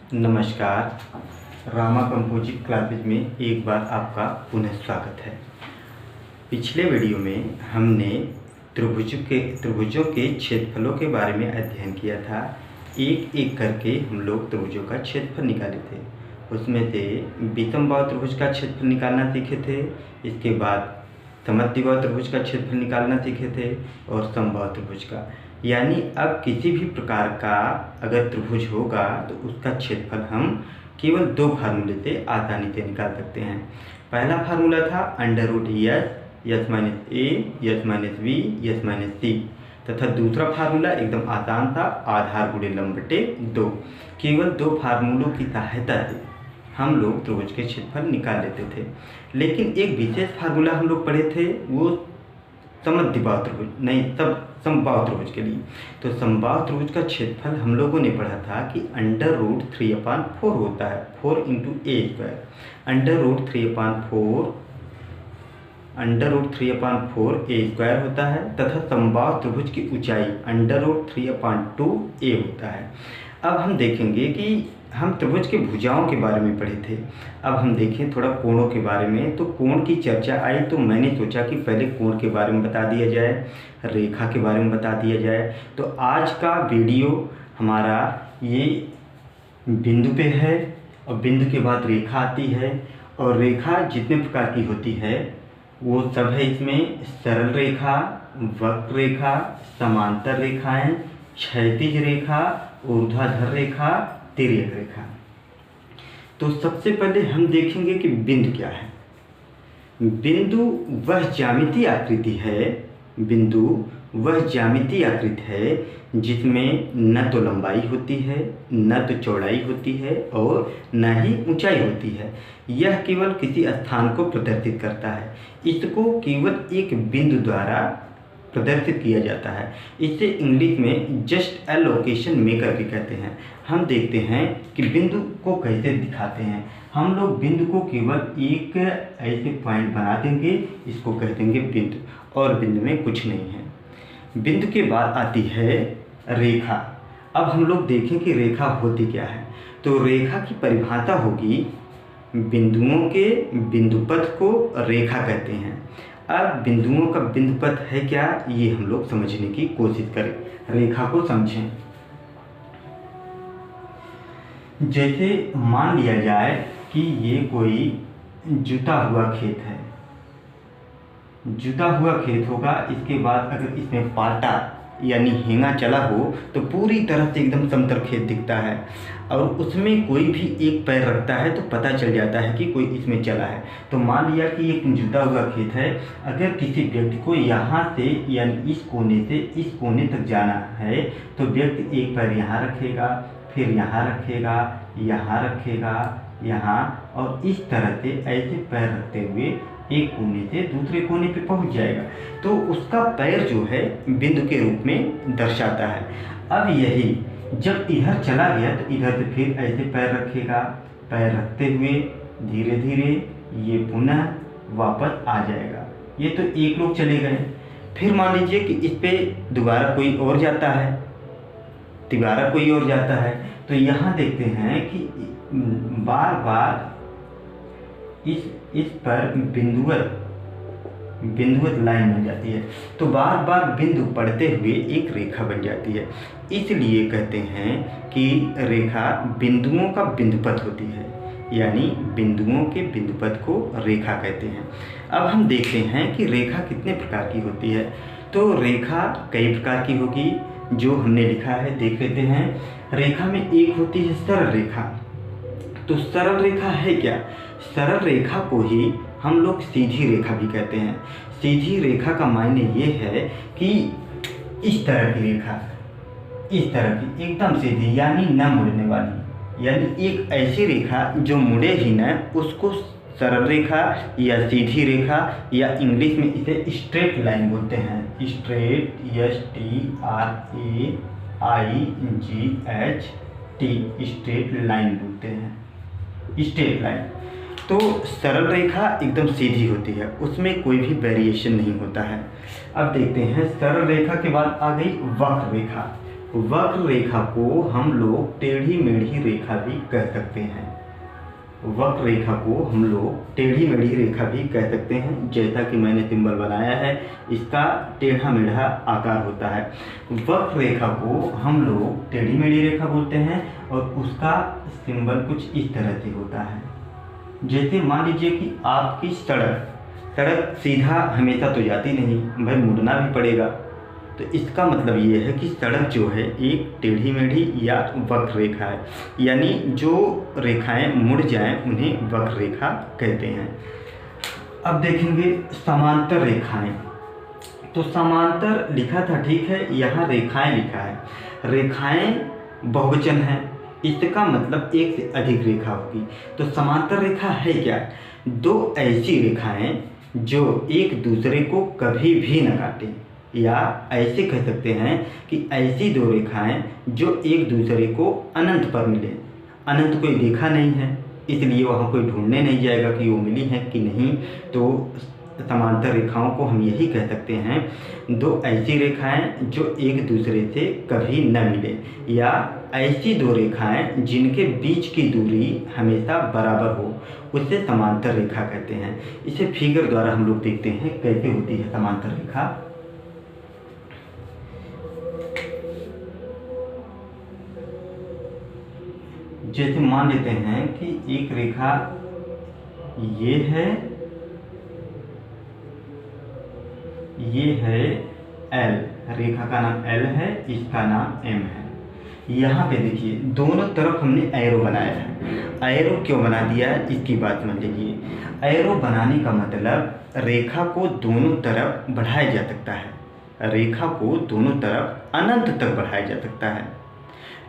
नमस्कार। Rama composite classes में एक बार आपका पुनः स्वागत है। पिछले वीडियो में हमने त्रिभुजों के क्षेत्रफलों के बारे में अध्ययन किया था। एक एक करके हम लोग त्रिभुजों का क्षेत्रफल निकाले थे। उसमें से विषमबाहु त्रिभुज का क्षेत्रफल निकालना सीखे थे। इसके बाद समद्विबाहु त्रिभुज का क्षेत्रफल निकालना सीखे थे और समबाहु त्रिभुज का। यानी अब किसी भी प्रकार का अगर त्रिभुज होगा तो उसका क्षेत्रफल हम केवल दो फार्मूले से आसानी से निकाल सकते हैं। पहला फार्मूला था √S minus A S minus B S minus C, तथा दूसरा फार्मूला एकदम आसान था, आधार गुणे लंब बटे 2। केवल दो फार्मूलों की सहायता से हम लोग त्रिभुज के क्षेत्रफल निकाल लेते थे। लेकिन एक विशेष फार्मूला हम लोग पढ़े थे, वो समद्विबाहु त्रिभुज नहीं, तब समबाहु त्रिभुज के लिए। तो समबाहु त्रिभुज का क्षेत्रफल हम लोगों ने पढ़ा था कि √3/4 होता है, 4 × a²। √3/4 a² होता है, तथा समबाहु त्रिभुज की ऊंचाई √3/2a होता है। अब हम देखेंगे कि हम त्रिभुज के भुजाओं के बारे में पढ़े थे। अब हम देखें थोड़ा कोणों के बारे में। तो कोण की चर्चा आई तो मैंने सोचा कि पहले कोण के बारे में बता दिया जाए, रेखा के बारे में बता दिया जाए। तो आज का वीडियो हमारा ये बिंदु पे है और बिंदु के बाद रेखा आती है। और रेखा जितने प्रकार की होती है वो सब है इसमें: सरल रेखा, वक्र रेखा, समांतर रेखाएं, क्षैतिज रेखा, ऊर्ध्वाधर रेखा, तिर्यक रेखा। तो सबसे पहले हम देखेंगे कि बिंदु क्या है। बिंदु वह ज्यामितीय आकृति है, बिंदु वह ज्यामितीय आकृति है जिसमें न तो लंबाई होती है, न तो चौड़ाई होती है और न ही ऊंचाई होती है। यह केवल किसी स्थान को प्रदर्शित करता है। इसको केवल एक बिंदु द्वारा प्रदर्शित किया जाता है। इसे इंग्लिश में जस्ट ए लोकेशन मेकर भी कहते हैं। हम देखते हैं कि बिंदु को कैसे दिखाते हैं। हम लोग बिंदु को केवल एक ऐसे पॉइंट बना देंगे, इसको कह देंगे बिंदु, और बिंदु में कुछ नहीं है। बिंदु के बाद आती है रेखा। अब हम लोग देखें कि रेखा होती क्या है। तो रेखा की परिभाषा होगी, बिंदुओं के बिंदुपथ को रेखा कहते हैं। अब बिंदुओं का बिंदुपथ है क्या, ये हम लोग समझने की कोशिश करें, रेखा को समझें। जैसे मान लिया जाए कि ये कोई जुता हुआ खेत है, जुता हुआ खेत होगा। इसके बाद अगर इसमें पाटा यानी हेंगा चला हो तो पूरी तरह से एकदम समतल खेत दिखता है, और उसमें कोई भी एक पैर रखता है तो पता चल जाता है कि कोई इसमें चला है। तो मान लिया कि एक जुता हुआ खेत है। अगर किसी व्यक्ति को यहाँ से यानी इस कोने से इस कोने तक जाना है तो व्यक्ति एक पैर यहाँ रखेगा, फिर यहाँ रखेगा, यहाँ रखेगा, यहाँ, और इस तरह से ऐसे पैर रखते हुए एक कोने से दूसरे कोने पे पहुंच जाएगा। तो उसका पैर जो है बिंदु के रूप में दर्शाता है। अब यही जब इधर चला गया तो इधर से फिर ऐसे पैर रखेगा, पैर रखते हुए धीरे धीरे ये पुनः वापस आ जाएगा। ये तो एक लोग चले गए। फिर मान लीजिए कि इस पे दोबारा कोई और जाता है, दोबारा कोई और जाता है। तो यहाँ देखते हैं कि बार बार इस पर बिंदुवत लाइन बन जाती है। तो बार बार बिंदु पड़ते हुए एक रेखा बन जाती है। इसलिए कहते हैं कि रेखा बिंदुओं का बिंदुपथ होती है, यानी बिंदुओं के बिंदुपथ को रेखा कहते हैं। अब हम देखते हैं कि रेखा कितने प्रकार की होती है। तो रेखा कई प्रकार की होगी, जो हमने लिखा है देख लेते हैं। रेखा में एक होती है सरल रेखा। तो सरल रेखा है क्या? सरल रेखा को ही हम लोग सीधी रेखा भी कहते हैं। सीधी रेखा का मायने ये है कि इस तरह की रेखा, इस तरह की एकदम सीधी, यानी न मुड़ने वाली, यानी एक ऐसी रेखा जो मुड़े ही न, उसको सरल रेखा या सीधी रेखा, या इंग्लिश में इसे स्ट्रेट लाइन बोलते हैं। स्ट्रेट, STRAIGHT, स्ट्रेट लाइन बोलते हैं, स्ट्रेट लाइन। तो सरल रेखा एकदम सीधी होती है, उसमें कोई भी वेरिएशन नहीं होता है। अब देखते हैं सरल रेखा के बाद आ गई वक्र रेखा। वक्र रेखा को हम लोग टेढ़ी मेढ़ी रेखा भी कह सकते हैं। वक्र रेखा को हम लोग टेढ़ी मेढ़ी रेखा भी कह सकते हैं। जैसा कि मैंने सिंबल बनाया है, इसका टेढ़ा मेढ़ा आकार होता है। वक्र रेखा को हम लोग टेढ़ी मेढ़ी रेखा बोलते हैं और उसका सिंबल कुछ इस तरह से होता है। जैसे मान लीजिए कि आपकी सड़क सीधा हमेशा तो जाती नहीं भाई, मुड़ना भी पड़ेगा। तो इसका मतलब ये है कि सड़क जो है एक टेढ़ी मेढ़ी या वक्र रेखा है, यानी जो रेखाएं मुड़ जाएं उन्हें वक्र रेखा कहते हैं। अब देखेंगे समांतर रेखाएं। तो समांतर लिखा था, ठीक है, यहाँ रेखाएं लिखा है। रेखाएं बहुवचन है, इसका मतलब एक से अधिक रेखा होगी। तो समांतर रेखा है क्या? दो ऐसी रेखाएं जो एक दूसरे को कभी भी न काटें, या ऐसे कह सकते हैं कि ऐसी दो रेखाएं जो एक दूसरे को अनंत पर मिले। अनंत कोई देखा नहीं है, इसलिए वहाँ कोई ढूंढने नहीं जाएगा कि वो मिली हैं कि नहीं। तो समांतर रेखाओं को हम यही कह सकते हैं, दो ऐसी रेखाएं जो एक दूसरे से कभी न मिले, या ऐसी दो रेखाएं जिनके बीच की दूरी हमेशा बराबर हो, उसे समांतर रेखा कहते हैं। इसे फिगर द्वारा हम लोग देखते हैं कैसे होती है समांतर रेखा। जैसे मान लेते हैं कि एक रेखा ये है L, रेखा का नाम L है, इसका नाम M है। यहाँ पे देखिए दोनों तरफ हमने एरो बनाया है। एरो क्यों बना दिया है इसकी बात समझ लीजिए। एरो बनाने का मतलब रेखा को दोनों तरफ बढ़ाया जा सकता है। रेखा को दोनों तरफ अनंत तक बढ़ाया जा सकता है,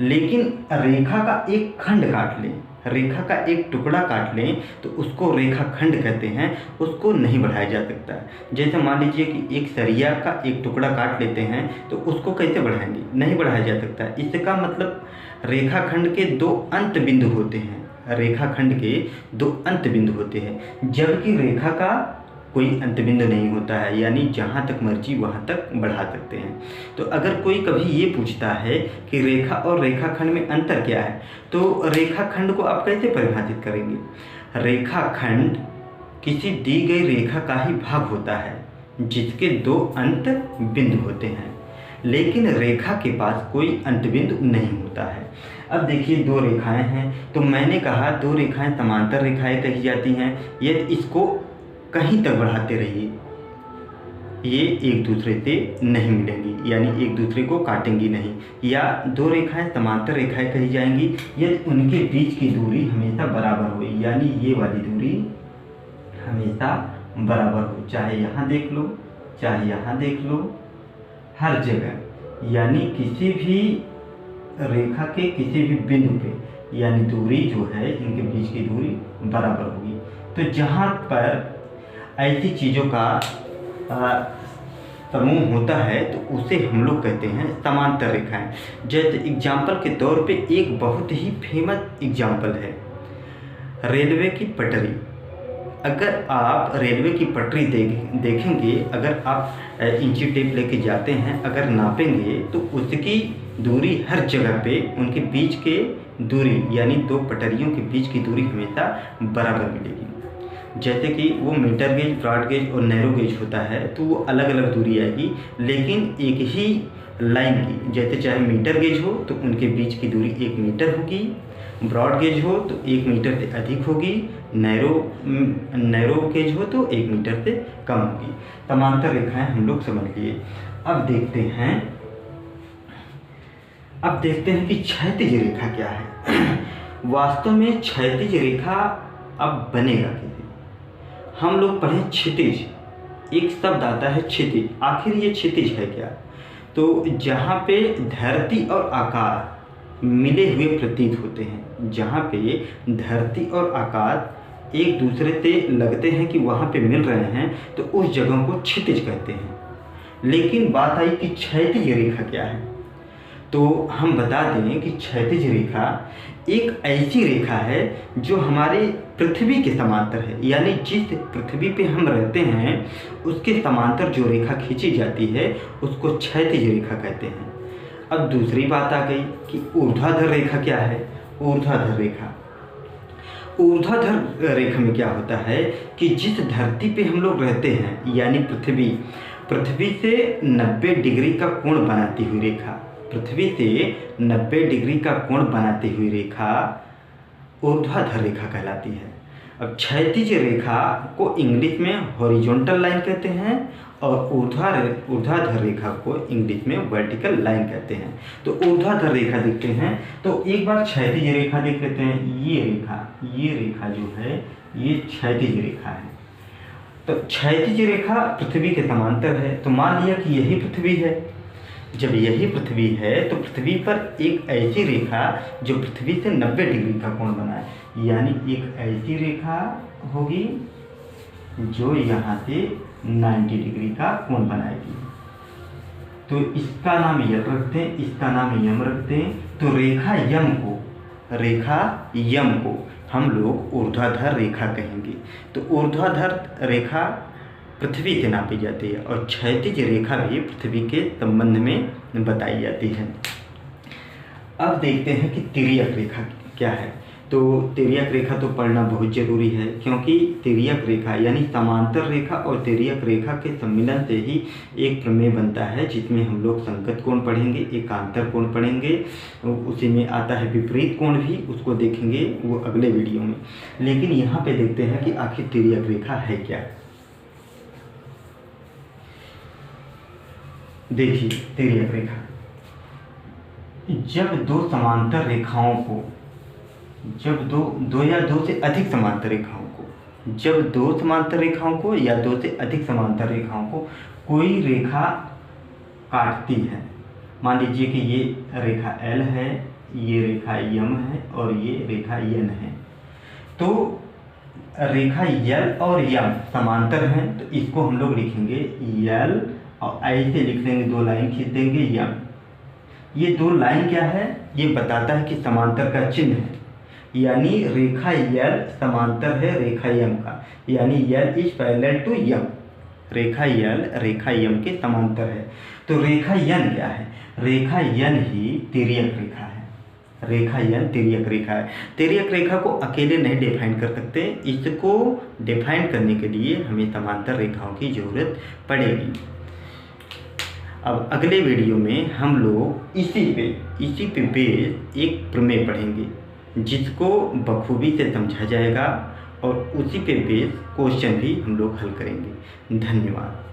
लेकिन रेखा का एक खंड काट लें, रेखा का एक टुकड़ा काट लें तो उसको रेखा खंड कहते हैं, उसको नहीं बढ़ाया जा सकता है। जैसे मान लीजिए कि एक सरिया का एक टुकड़ा काट लेते हैं तो उसको कैसे बढ़ाएंगे? नहीं बढ़ाया जा सकता। इसका मतलब रेखा खंड के दो अंत बिंदु होते हैं, रेखा खंड के दो अंत बिंदु होते हैं, जबकि रेखा का कोई अंत बिंदु नहीं होता है, यानी जहाँ तक मर्जी वहाँ तक बढ़ा सकते हैं। तो अगर कोई कभी ये पूछता है कि रेखा और रेखाखंड में अंतर क्या है, तो रेखाखंड को आप कैसे परिभाषित करेंगे? रेखाखंड किसी दी गई रेखा का ही भाग होता है जिसके दो अंत बिंदु होते हैं, लेकिन रेखा के पास कोई अंत बिंदु नहीं होता है। अब देखिए दो रेखाएं हैं, तो मैंने कहा दो रेखाएं समांतर रेखाएं कही जाती हैं। यदि इसको कहीं तक बढ़ाते रहिए, ये एक दूसरे से नहीं मिलेंगी, यानी एक दूसरे को काटेंगी नहीं। या दो रेखाएं समांतर रेखाएं कही जाएंगी यदि उनके बीच की दूरी हमेशा बराबर हो, यानी ये वाली दूरी हमेशा बराबर हो, चाहे यहाँ देख लो चाहे यहाँ देख लो, हर जगह, यानी किसी भी रेखा के किसी भी बिंदु पे, यानी दूरी जो है इनके बीच की दूरी बराबर होगी। तो जहाँ पर ऐसी चीज़ों का समूह होता है तो उसे हम लोग कहते हैं समांतर रेखाएं। जैसे एग्जाम्पल के तौर पे एक बहुत ही फेमस एग्जाम्पल है रेलवे की पटरी। अगर आप रेलवे की पटरी देखेंगे, अगर आप इंची टेप लेके जाते हैं, अगर नापेंगे तो उसकी दूरी हर जगह पे उनके बीच के दूरी, यानी दो पटरियों के बीच की दूरी हमेशा बराबर मिलेगी। जैसे कि वो मीटर गेज, ब्रॉड गेज और नैरो गेज होता है तो वो अलग अलग दूरी आएगी, लेकिन एक ही लाइन की, जैसे चाहे मीटर गेज हो तो उनके बीच की दूरी 1 मीटर होगी, ब्रॉड गेज हो तो 1 मीटर से अधिक होगी, नैरो गेज हो तो 1 मीटर से कम होगी। समांतर रेखाएं हम लोग समझ लिए। अब देखते हैं कि क्षैतिज रेखा क्या है। वास्तव में क्षैतिज रेखा अब बनेगा कैसे? हम लोग पढ़ें क्षितिज, एक शब्द आता है क्षितिज। आखिर ये क्षितिज है क्या? तो जहाँ पे धरती और आकाश मिले हुए प्रतीत होते हैं, जहाँ पे धरती और आकाश एक दूसरे से लगते हैं कि वहाँ पे मिल रहे हैं, तो उस जगह को क्षितिज कहते हैं। लेकिन बात आई कि क्षैतिज रेखा क्या है, तो हम बता दें कि क्षैतिज रेखा एक ऐसी रेखा है जो हमारे पृथ्वी के समांतर है, यानी जिस पृथ्वी पे हम रहते हैं उसके समांतर जो रेखा खींची जाती है उसको क्षैतिज रेखा कहते हैं। अब दूसरी बात आ गई कि ऊर्ध्वाधर रेखा क्या है। ऊर्ध्वाधर रेखा, ऊर्ध्वाधर रेखा में क्या होता है कि जिस धरती पे हम लोग रहते हैं यानी पृथ्वी, पृथ्वी से 90 डिग्री का कोण बनाती हुई रेखा, पृथ्वी से 90 डिग्री का कोण बनाती हुई रेखा ऊर्ध्वाधर रेखा कहलाती है। अब क्षैतिज रेखा को इंग्लिश में हॉरिजॉन्टल लाइन कहते हैं और ऊर्ध्वाधर रेखा को इंग्लिश में वर्टिकल लाइन कहते हैं। तो ऊर्ध्वाधर रेखा देखते हैं तो एक बार क्षैतिज रेखा देख लेते हैं। ये रेखा जो है ये क्षैतिज रेखा है। तो क्षैतिज रेखा पृथ्वी के समांतर है। तो मान लिया कि यही पृथ्वी है। जब यही पृथ्वी है तो पृथ्वी पर एक ऐसी रेखा जो पृथ्वी से 90 डिग्री का कोण बनाए, यानी एक ऐसी रेखा होगी जो यहाँ से 90 डिग्री का कोण बनाएगी। तो इसका नाम यल रखते हैं, इसका नाम यम रखते हैं। तो रेखा यम को हम लोग ऊर्ध्वाधर रेखा कहेंगे। तो ऊर्ध्वाधर रेखा पृथ्वी से नापी जाती है और क्षैतिज रेखा भी पृथ्वी के संबंध में बताई जाती है। अब देखते हैं कि तिर्यक रेखा क्या है। तो तिर्यक रेखा तो पढ़ना बहुत ज़रूरी है, क्योंकि तिर्यक रेखा यानी समांतर रेखा और तिर्यक रेखा के सम्मिलन से ही एक प्रमेय बनता है, जिसमें हम लोग संगत कोण पढ़ेंगे, एकांतर कोण पढ़ेंगे, उसी में आता है विपरीत कोण भी, उसको देखेंगे वो अगले वीडियो में। लेकिन यहाँ पे देखते हैं कि आखिर तिर्यक रेखा है क्या। देखिए तिर्यक रेखा, जब दो समांतर रेखाओं को, जब दो या दो से अधिक समांतर रेखाओं को, जब दो समांतर रेखाओं को या दो से अधिक समांतर रेखाओं को कोई रेखा काटती है, मान लीजिए कि ये रेखा L है, ये रेखा M है और ये रेखा N है। तो रेखा L और M समांतर हैं, तो इसको हम लोग लिखेंगे L और ऐसे लिख देंगे, दो लाइन खींच देंगे M। ये दो लाइन क्या है, ये बताता है कि समांतर का चिन्ह है, यानी रेखा L समांतर है रेखा M का, यानी L is parallel to M। रेखा L रेखा M के समांतर है। तो रेखा N क्या है, रेखा N ही तिर्यक रेखा है। रेखा N तिर्यक रेखा है। तिर्यक रेखा को अकेले नहीं डिफाइन कर सकते, इसको डिफाइन करने के लिए हमें समांतर रेखाओं की ज़रूरत पड़ेगी। अब अगले वीडियो में हम लोग इसी पे बेस एक प्रमेय पढ़ेंगे, जिसको बखूबी से समझा जाएगा और उसी पे बेस क्वेश्चन भी हम लोग हल करेंगे। धन्यवाद।